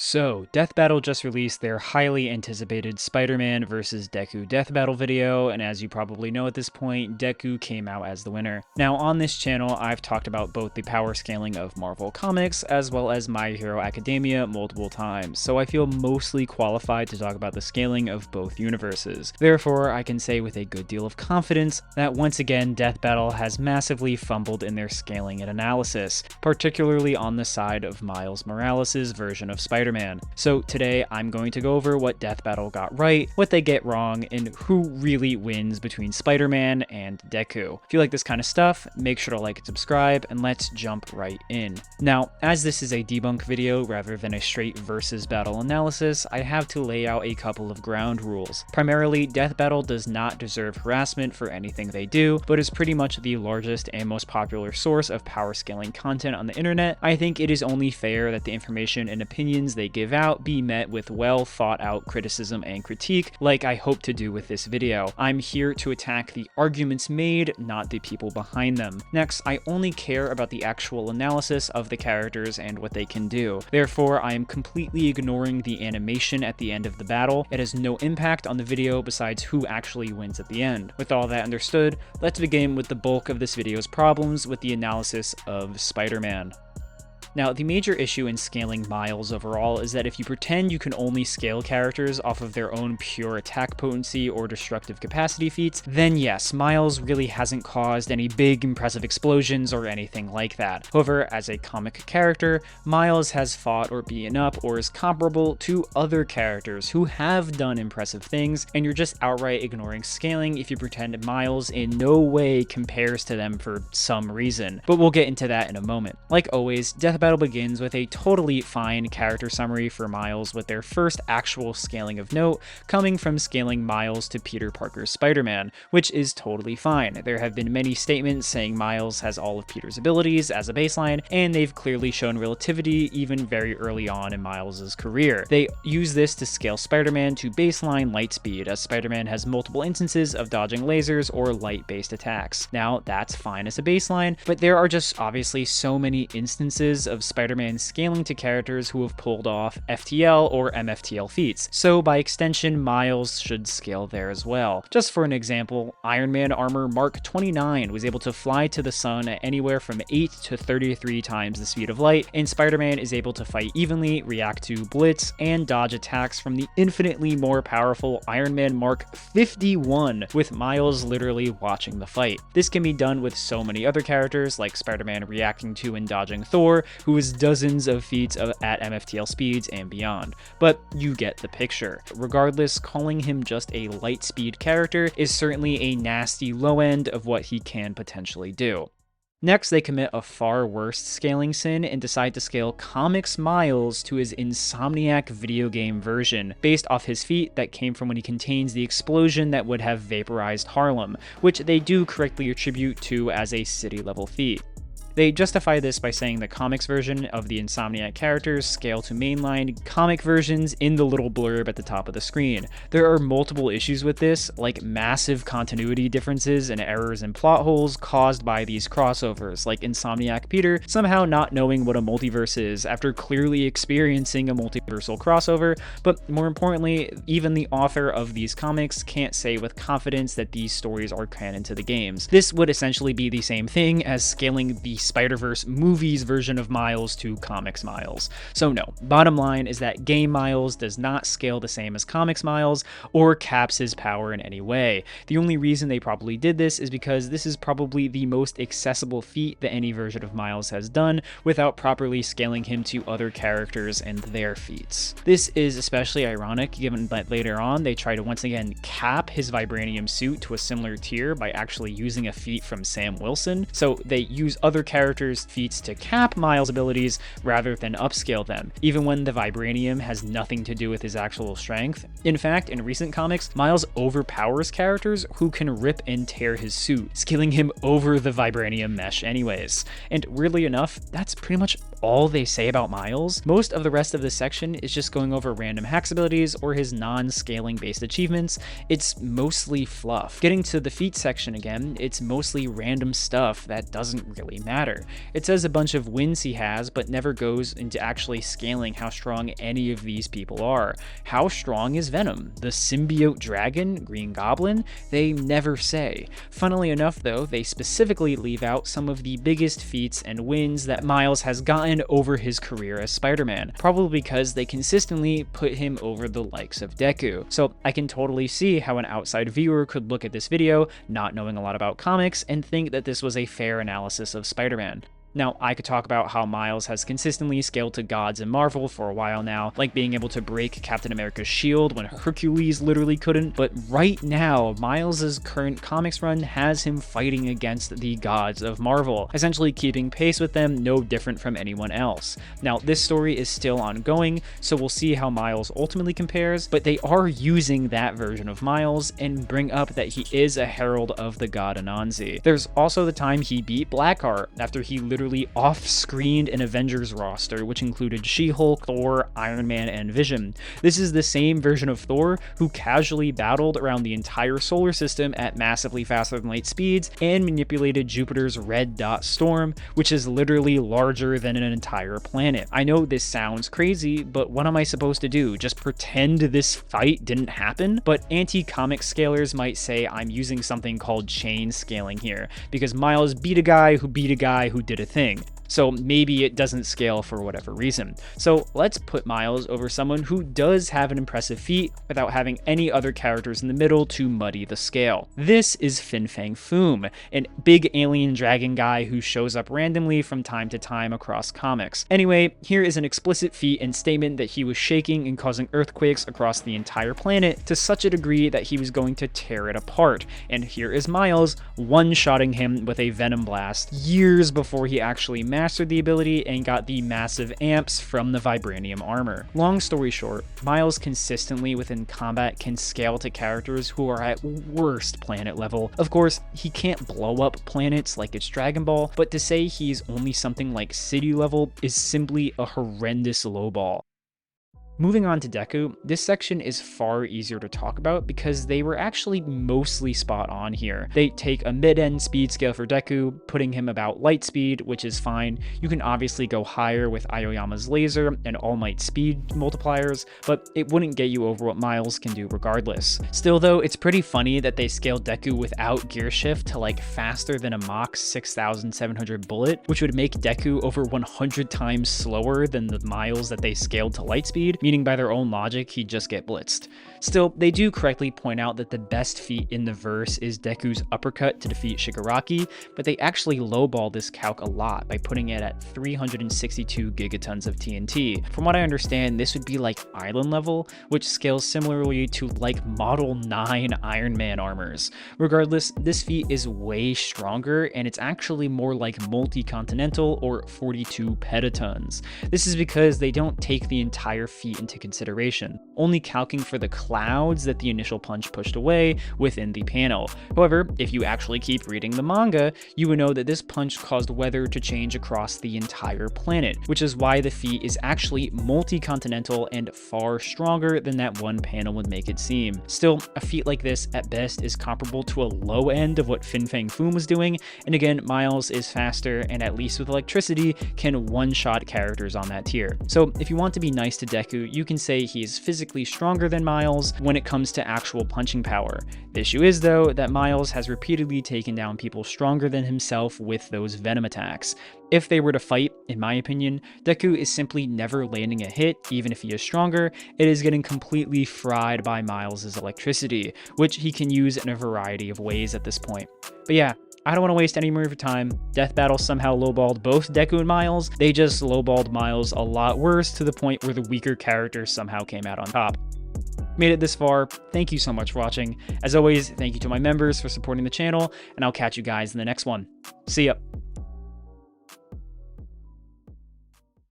So, Death Battle just released their highly anticipated Spider-Man vs. Deku Death Battle video, and as you probably know at this point, Deku came out as the winner. Now, on this channel, I've talked about both the power scaling of Marvel Comics as well as My Hero Academia multiple times, so I feel mostly qualified to talk about the scaling of both universes. Therefore, I can say with a good deal of confidence that once again, Death Battle has massively fumbled in their scaling and analysis, particularly on the side of Miles Morales' version of Spider-Man. So today I'm going to go over what Death Battle got right, what they get wrong, and who really wins between Spider-Man and Deku. If you like this kind of stuff, make sure to like and subscribe, and let's jump right in. Now, as this is a debunk video rather than a straight versus battle analysis, I have to lay out a couple of ground rules. Primarily, Death Battle does not deserve harassment for anything they do, but is pretty much the largest and most popular source of power scaling content on the internet. I think it is only fair that the information and opinions they give out be met with well thought out criticism and critique, like I hope to do with this video. I'm here to attack the arguments made, not the people behind them. Next, I only care about the actual analysis of the characters and what they can do. Therefore, I am completely ignoring the animation at the end of the battle. It has no impact on the video besides who actually wins at the end. With all that understood, let's begin with the bulk of this video's problems with the analysis of Spider-Man. Now, the major issue in scaling Miles overall is that if you pretend you can only scale characters off of their own pure attack potency or destructive capacity feats, then yes, Miles really hasn't caused any big impressive explosions or anything like that. However, as a comic character, Miles has fought or beaten up or is comparable to other characters who have done impressive things, and you're just outright ignoring scaling if you pretend Miles in no way compares to them for some reason. But we'll get into that in a moment. Like always, Death Battle begins with a totally fine character summary for Miles, with their first actual scaling of note coming from scaling Miles to Peter Parker's Spider-Man, which is totally fine. There have been many statements saying Miles has all of Peter's abilities as a baseline, and they've clearly shown relativity even very early on in Miles' career. They use this to scale Spider-Man to baseline light speed, as Spider-Man has multiple instances of dodging lasers or light-based attacks. Now, that's fine as a baseline, but there are just obviously so many instances of Spider-Man scaling to characters who have pulled off FTL or MFTL feats, so by extension, Miles should scale there as well. Just for an example, Iron Man armor Mark 29 was able to fly to the sun at anywhere from 8 to 33 times the speed of light, and Spider-Man is able to fight evenly, react to blitz, and dodge attacks from the infinitely more powerful Iron Man Mark 51, with Miles literally watching the fight. This can be done with so many other characters, like Spider-Man reacting to and dodging Thor, who is dozens of feats at MFTL speeds and beyond, but you get the picture. Regardless, calling him just a light speed character is certainly a nasty low end of what he can potentially do. Next, they commit a far worse scaling sin and decide to scale Comics Miles to his Insomniac video game version, based off his feat that came from when he contains the explosion that would have vaporized Harlem, which they do correctly attribute to as a city-level feat. They justify this by saying the comics version of the Insomniac characters scale to mainline comic versions in the little blurb at the top of the screen. There are multiple issues with this, like massive continuity differences and errors and plot holes caused by these crossovers, like Insomniac Peter somehow not knowing what a multiverse is after clearly experiencing a multiversal crossover, but more importantly, even the author of these comics can't say with confidence that these stories are canon to the games. This would essentially be the same thing as scaling the Spider-Verse movies version of Miles to Comics Miles. So no, bottom line is that game Miles does not scale the same as Comics Miles or caps his power in any way. The only reason they probably did this is because this is probably the most accessible feat that any version of Miles has done without properly scaling him to other characters and their feats. This is especially ironic given that later on they try to once again cap his vibranium suit to a similar tier by actually using a feat from Sam Wilson. So they use other characters' feats to cap Miles' abilities rather than upscale them, even when the vibranium has nothing to do with his actual strength. In fact, in recent comics, Miles overpowers characters who can rip and tear his suit, scaling him over the vibranium mesh anyways. And weirdly enough, that's pretty much all they say about Miles. Most of the rest of this section is just going over random hacks abilities or his non-scaling based achievements. It's mostly fluff. Getting to the feat section again, it's mostly random stuff that doesn't really matter. It says a bunch of wins he has, but never goes into actually scaling how strong any of these people are. How strong is Venom? The symbiote dragon? Green Goblin? They never say. Funnily enough though, they specifically leave out some of the biggest feats and wins that Miles has gotten over his career as Spider-Man, probably because they consistently put him over the likes of Deku. So I can totally see how an outside viewer could look at this video, not knowing a lot about comics, and think that this was a fair analysis of Spider-Man. Now, I could talk about how Miles has consistently scaled to gods in Marvel for a while now, like being able to break Captain America's shield when Hercules literally couldn't, but right now, Miles' current comics run has him fighting against the gods of Marvel, essentially keeping pace with them, no different from anyone else. Now, this story is still ongoing, so we'll see how Miles ultimately compares, but they are using that version of Miles and bring up that he is a herald of the god Anansi. There's also the time he beat Blackheart after he literally off-screened an Avengers roster, which included She-Hulk, Thor, Iron Man, and Vision. This is the same version of Thor who casually battled around the entire solar system at massively faster than light speeds and manipulated Jupiter's red dot storm, which is literally larger than an entire planet. I know this sounds crazy, but what am I supposed to do? Just pretend this fight didn't happen? But anti-comic scalers might say I'm using something called chain scaling here, because Miles beat a guy who did a thing. So maybe it doesn't scale for whatever reason. So let's put Miles over someone who does have an impressive feat without having any other characters in the middle to muddy the scale. This is Fin Fang Foom, a big alien dragon guy who shows up randomly from time to time across comics. Anyway, here is an explicit feat and statement that he was shaking and causing earthquakes across the entire planet to such a degree that he was going to tear it apart. And here is Miles one-shotting him with a Venom Blast years before he actually mastered the ability and got the massive amps from the vibranium armor. Long story short, Miles consistently within combat can scale to characters who are at worst planet level. Of course, he can't blow up planets like it's Dragon Ball, but to say he's only something like city level is simply a horrendous lowball. Moving on to Deku, this section is far easier to talk about because they were actually mostly spot on here. They take a mid-end speed scale for Deku, putting him about light speed, which is fine. You can obviously go higher with Aoyama's laser and All Might speed multipliers, but it wouldn't get you over what Miles can do regardless. Still though, it's pretty funny that they scaled Deku without gear shift to like faster than a Mach 6700 bullet, which would make Deku over 100 times slower than the Miles that they scaled to light speed, meaning by their own logic, he'd just get blitzed. Still, they do correctly point out that the best feat in the verse is Deku's uppercut to defeat Shigaraki, but they actually lowball this calc a lot by putting it at 362 gigatons of TNT. From what I understand, this would be like island level, which scales similarly to like Model 9 Iron Man armors. Regardless, this feat is way stronger, and it's actually more like multi-continental or 42 petatons. This is because they don't take the entire feat into consideration, only calcing for the clouds that the initial punch pushed away within the panel. However, if you actually keep reading the manga, you will know that this punch caused weather to change across the entire planet, which is why the feat is actually multi-continental and far stronger than that one panel would make it seem. Still, a feat like this at best is comparable to a low end of what Fin Fang Foom was doing, and again, Miles is faster and at least with electricity can one-shot characters on that tier. So if you want to be nice to Deku, you can say he is physically stronger than Miles when it comes to actual punching power. The issue is though that Miles has repeatedly taken down people stronger than himself with those Venom attacks. If they were to fight, in my opinion, Deku is simply never landing a hit, even if he is stronger. It is getting completely fried by Miles' electricity, which he can use in a variety of ways at this point. But yeah, I don't want to waste any more of your time. Death Battle somehow lowballed both Deku and Miles. They just lowballed Miles a lot worse, to the point where the weaker character somehow came out on top. Made it this far, thank you so much for watching. As always, thank you to my members for supporting the channel, and I'll catch you guys in the next one. See ya.